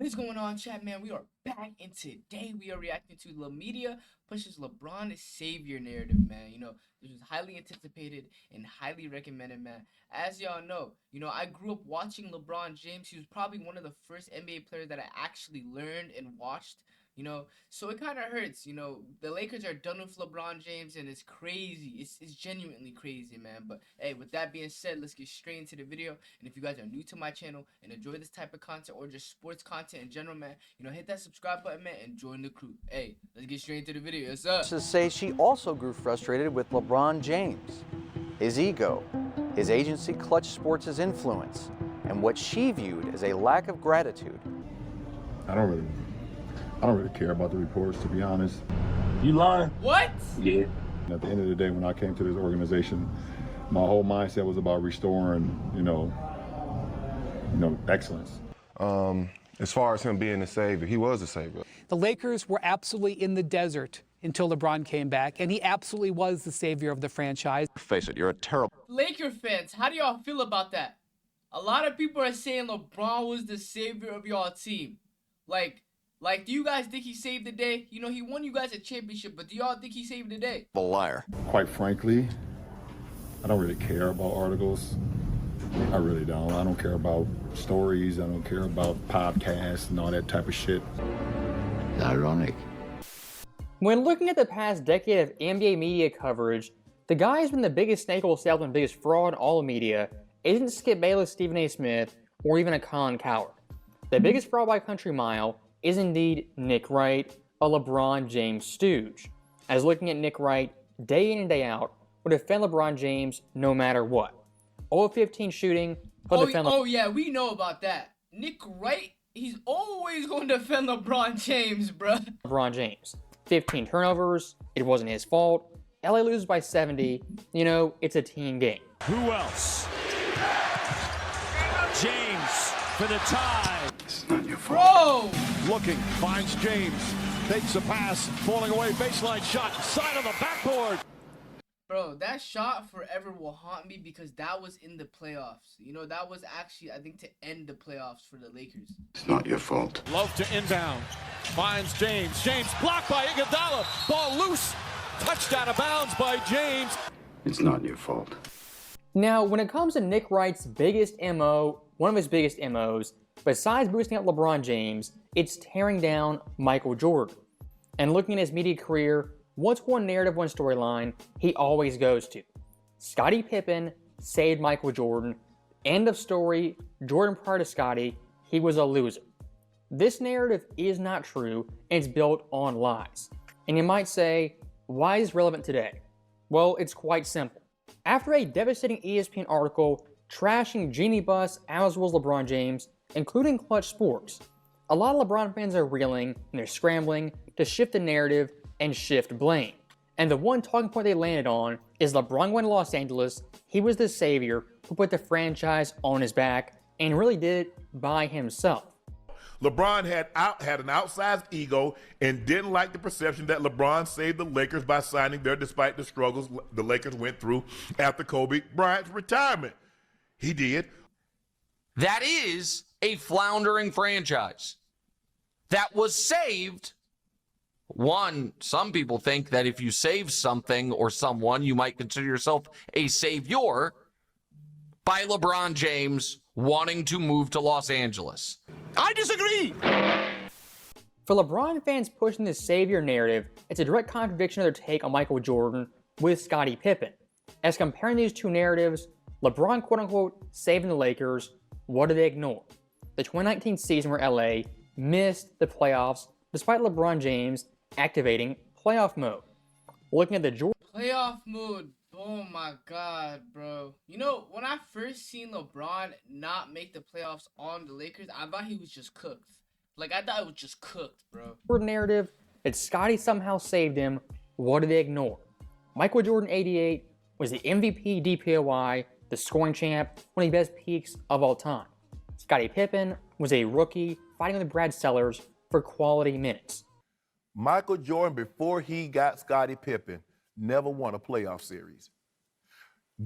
What is going on, chat, man? We are back, and today we are reacting to the media pushes LeBron as savior narrative, man. This was highly anticipated and highly recommended, man. As y'all know, I grew up watching LeBron James. He was probably one of the first NBA players that I actually learned and watched. So it kind of hurts. The Lakers are done with LeBron James, and it's crazy. It's genuinely crazy, man. But hey, with that being said, let's get straight into the video. And if you guys are new to my channel and enjoy this type of content or just sports content in general, man, hit that subscribe button, man, and join the crew. Hey, let's get straight into the video. What's up? To say she also grew frustrated with LeBron James, his ego, his agency Clutch Sports' influence, and what she viewed as a lack of gratitude. I don't really care about the reports, to be honest. You lying? What? Yeah. At the end of the day, when I came to this organization, my whole mindset was about restoring, excellence. As far as him being the savior, he was the savior. The Lakers were absolutely in the desert until LeBron came back, and he absolutely was the savior of the franchise. Face it, you're a terrible Laker fans, how do y'all feel about that? A lot of people are saying LeBron was the savior of y'all team. Like, do you guys think he saved the day? He won you guys a championship, but do y'all think he saved the day? liar. Quite frankly, I don't really care about articles. I really don't. I don't care about stories. I don't care about podcasts and all that type of shit. Ironic. When looking at the past decade of NBA media coverage, the guy who's been the biggest snake oil salesman, biggest fraud in all of media isn't Skip Bayless, Stephen A. Smith, or even a Colin Cowherd. The biggest fraud by a country mile is indeed Nick Wright, a LeBron James stooge. As looking at Nick Wright day in and day out would defend LeBron James no matter what. 0-15 shooting, he'll defend yeah, we know about that. Nick Wright, he's always going to defend LeBron James, bruh. LeBron James. 15 turnovers, it wasn't his fault. LA loses by 70, it's a team game. Who else? James for the tie. It's not your fault. Bro! Looking, finds James, takes a pass, falling away, baseline shot, side on the backboard. Bro, that shot forever will haunt me because that was in the playoffs. That was actually, I think, to end the playoffs for the Lakers. It's not your fault. Love to inbound, finds James. James blocked by Iguodala. Ball loose, touched out of bounds by James. It's not your fault. Now, when it comes to Nick Wright's biggest MO, one of his biggest MOs, besides boosting up LeBron James, it's tearing down Michael Jordan. And looking at his media career, what's one narrative, one storyline he always goes to? Scottie Pippen saved Michael Jordan. End of story. Jordan prior to Scottie, he was a loser. This narrative is not true, and it's built on lies. And you might say, why is this relevant today? Well, it's quite simple. After a devastating ESPN article trashing Genie Bus as well as LeBron James, including Clutch Sports, a lot of LeBron fans are reeling and they're scrambling to shift the narrative and shift blame. And the one talking point they landed on is LeBron went to Los Angeles, he was the savior who put the franchise on his back and really did it by himself. LeBron had an outsized ego and didn't like the perception that LeBron saved the Lakers by signing there despite the struggles the Lakers went through after Kobe Bryant's retirement. He did. That is a floundering franchise that was saved. One, some people think that if you save something or someone, you might consider yourself a savior by LeBron James wanting to move to Los Angeles. I disagree. For LeBron fans pushing this savior narrative, it's a direct contradiction of their take on Michael Jordan with Scottie Pippen. As comparing these two narratives, LeBron quote-unquote saving the Lakers, what did they ignore? The 2019 season where LA missed the playoffs despite LeBron James activating playoff mode. Looking at the Jordan Playoff mode. Oh my god, bro. When I first seen LeBron not make the playoffs on the Lakers, I thought he was just cooked. I thought it was just cooked, bro. narrative that Scottie somehow saved him, what did they ignore? Michael Jordan 88 was the MVP DPOY, the scoring champ, one of the best peaks of all time. Scottie Pippen was a rookie fighting with Brad Sellers for quality minutes. Michael Jordan, before he got Scottie Pippen, never won a playoff series.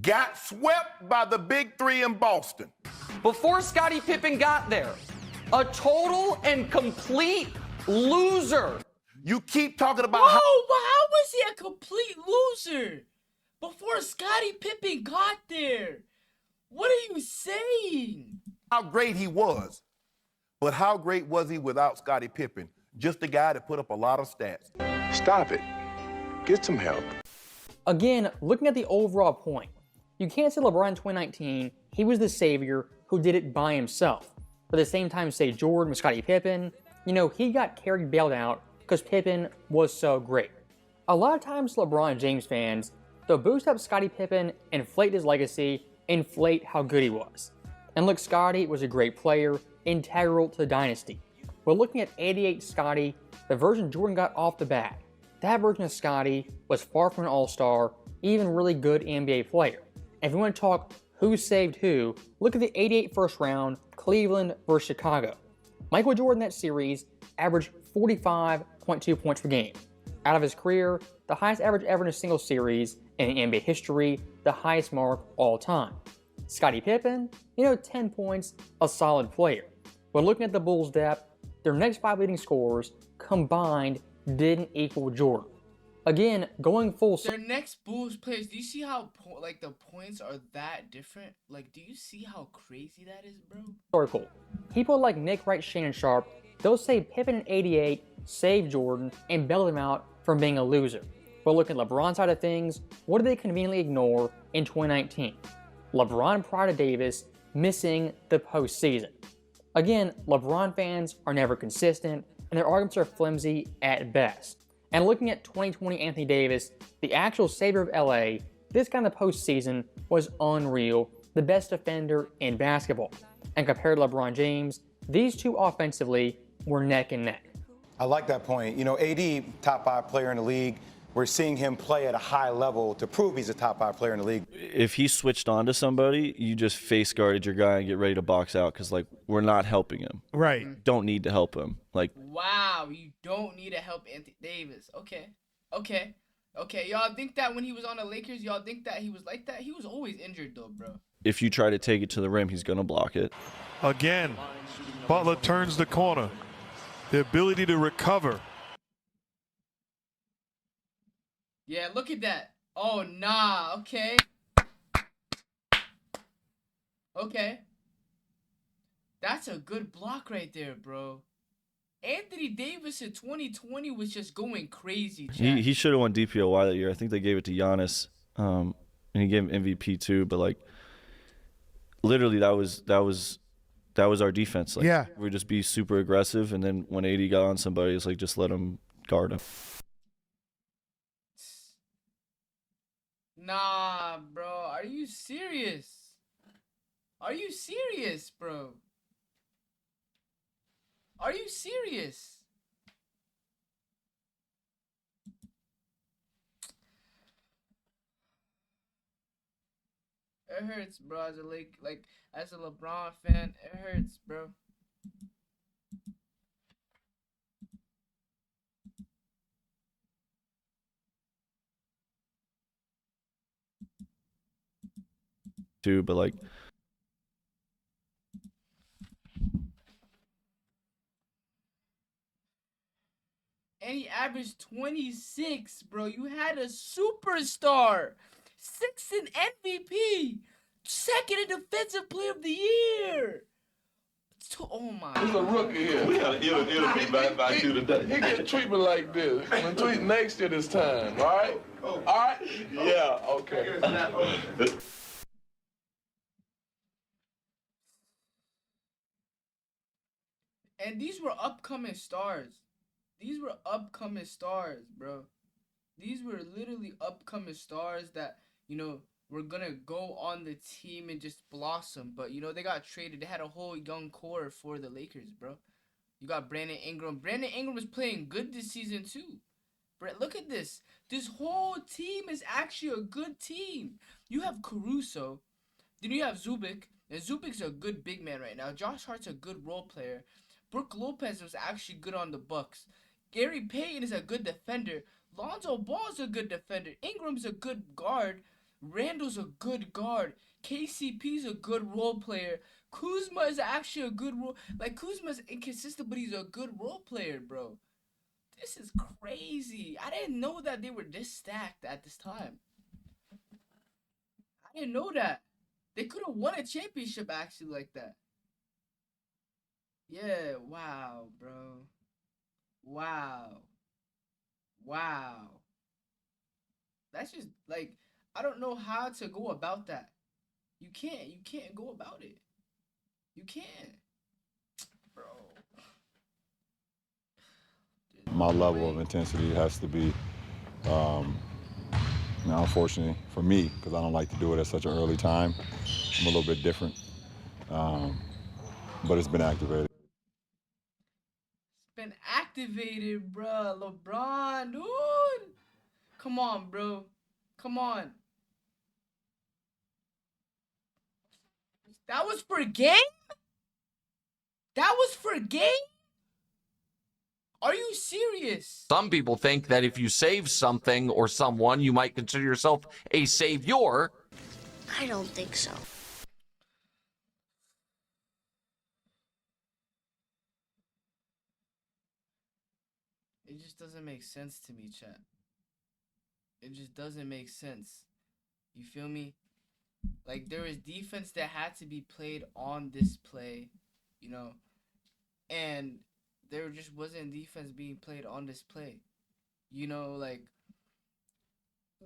Got swept by the Big Three in Boston. Before Scottie Pippen got there, A total and complete loser. You keep talking about Whoa, but how was he a complete loser before Scottie Pippen got there? What are you saying? how great he was. But how great was he without Scottie Pippen? Just a guy that put up a lot of stats. Stop it. Get some help. Again, looking at the overall point, you can't say LeBron in 2019, he was the savior who did it by himself. But at the same time, say Jordan with Scottie Pippen, he got carried, bailed out because Pippen was so great. A lot of times LeBron James fans, they'll boost up Scottie Pippen, inflate his legacy, inflate how good he was. And look, Scottie was a great player, integral to the dynasty. But looking at 88 Scottie, the version Jordan got off the bat, that version of Scottie was far from an all-star, even really good NBA player. And if you want to talk who saved who, look at the 88 first round, Cleveland versus Chicago. Michael Jordan in that series averaged 45.2 points per game. Out of his career, the highest average ever in a single series in NBA history, the highest mark all time. Scottie Pippen, 10 points, a solid player. But looking at the Bulls' depth, their next 5 leading scorers combined didn't equal Jordan. Again, going full Their next Bulls players, do you see how the points are that different? Do you see how crazy that is, bro? circle. People like Nick Wright, Shannon Sharp, they'll say Pippen in 88 saved Jordan and bailed him out from being a loser. But look at LeBron's side of things, what did they conveniently ignore in 2019? LeBron prior to Davis missing the postseason. Again, LeBron fans are never consistent, and their arguments are flimsy at best. And looking at 2020 Anthony Davis, the actual savior of LA, this kind of postseason was unreal, the best defender in basketball. And compared to LeBron James, these two offensively were neck and neck. I like that point. AD, top 5 player in the league. We're seeing him play at a high level to prove he's a top 5 player in the league. If he switched on to somebody, you just face guarded your guy and get ready to box out because, we're not helping him. Right. Don't need to help him. Wow, you don't need to help Anthony Davis. Okay. Y'all think that when he was on the Lakers, y'all think that he was like that? He was always injured, though, bro. If you try to take it to the rim, he's going to block it. Again, Butler turns the corner. The ability to recover. Yeah, look at that. Oh, nah. Okay. That's a good block right there, bro. Anthony Davis in 2020 was just going crazy. He should have won DPOY that year. I think they gave it to Giannis, and he gave him MVP too. But literally, that was our defense. Yeah, we would just be super aggressive, and then when AD got on somebody, it's just let him guard him. Nah, bro. Are you serious? Bro? Are you serious? It hurts, bro. As a LeBron fan, it hurts, bro. Too, but and he averaged 26, bro. You had a superstar. 6th in MVP. 2nd in Defensive Player of the Year. Oh my. He's a rookie here. We had an interview about you today. He get treatment like this. I'm gonna tweet next year this time, all right? All right? Yeah, okay. And these were upcoming stars. These were upcoming stars, bro. These were literally upcoming stars that, were gonna go on the team and just blossom. But, they got traded. They had a whole young core for the Lakers, bro. You got Brandon Ingram. Brandon Ingram was playing good this season, too. Brett, look at this. This whole team is actually a good team. You have Caruso. Then you have Zubac. And Zubac's a good big man right now. Josh Hart's a good role player. Brook Lopez was actually good on the Bucks. Gary Payton is a good defender. Lonzo Ball's a good defender. Ingram's a good guard. Randall's a good guard. KCP's a good role player. Kuzma is actually a good role. Like, Kuzma's inconsistent, but he's a good role player, bro. This is crazy. I didn't know that they were this stacked at this time. I didn't know that. They could have won a championship actually like that. Yeah, wow, bro. Wow. Wow. That's just like, I don't know how to go about that. You can't go about it. You can't. Bro. My level of intensity has to be, now unfortunately for me, because I don't like to do it at such an early time, I'm a little bit different, but it's been activated. It's been activated, bro. LeBron, dude. Come on, bro. Come on. That was for game? That was for game? Are you serious? Some people think that if you save something or someone, you might consider yourself a savior. I don't think so. It just doesn't make sense to me, chat. It just doesn't make sense. You feel me? Like, there was defense that had to be played on this play, you know, and there just wasn't defense being played on this play. You know, like,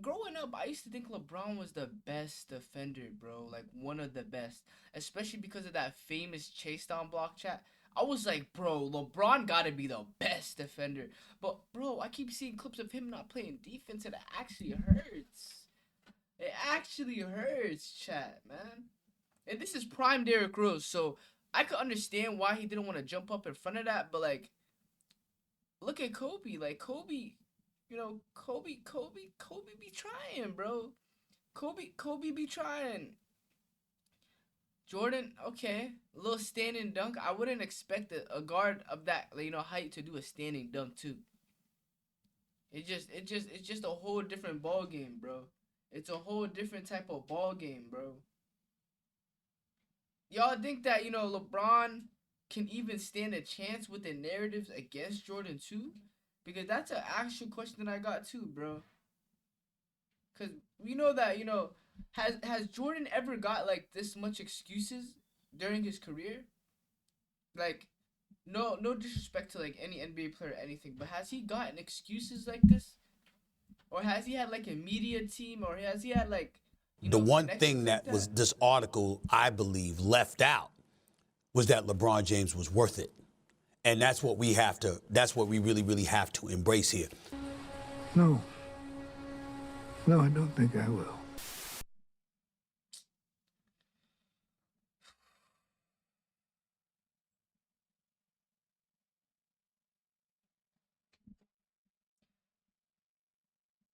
growing up, I used to think LeBron was the best defender, bro. Like, one of the best. Especially because of that famous chase down block, chat. I was like, bro, LeBron gotta be the best defender. But, bro, I keep seeing clips of him not playing defense, and it actually hurts. It actually hurts, chat, man. And this is prime Derrick Rose, so I could understand why he didn't want to jump up in front of that, but, like, look at Kobe. Like, Kobe, you know, Kobe be trying, bro. Kobe be trying. Jordan, okay, a little standing dunk. I wouldn't expect a guard of that, you know, height to do a standing dunk too. It's just a whole different ball game, bro. It's a whole different type of ball game, bro. Y'all think that, you know, LeBron can even stand a chance with the narratives against Jordan too? Because that's an actual question that I got too, bro. Because we know that, you know, has Jordan ever got, like, this much excuses during his career? Like, no disrespect to, like, any NBA player or anything, but has he gotten excuses like this? Or has he had, like, a media team? Or has he had, like, the one thing that was this article, I believe, left out was that LeBron James was worth it. And that's what we really, really have to embrace here. No, I don't think I will.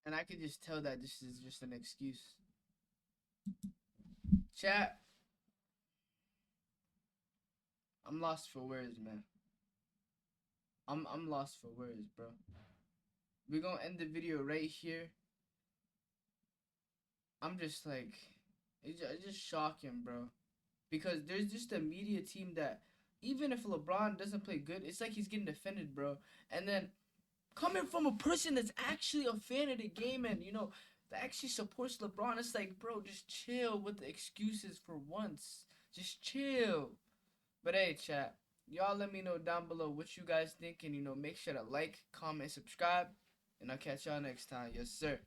And I could just tell that this is just an excuse. Chat. I'm lost for words, man. I'm lost for words, bro. We're gonna end the video right here. I'm just like, it's just shocking, bro. Because there's just a media team that, even if LeBron doesn't play good, it's like he's getting defended, bro. And then, coming from a person that's actually a fan of the game and, you know, that actually supports LeBron, it's like, bro, just chill with the excuses for once. Just chill. But hey, chat, y'all let me know down below what you guys think, and, you know, make sure to like, comment, subscribe, and I'll catch y'all next time. Yes, sir.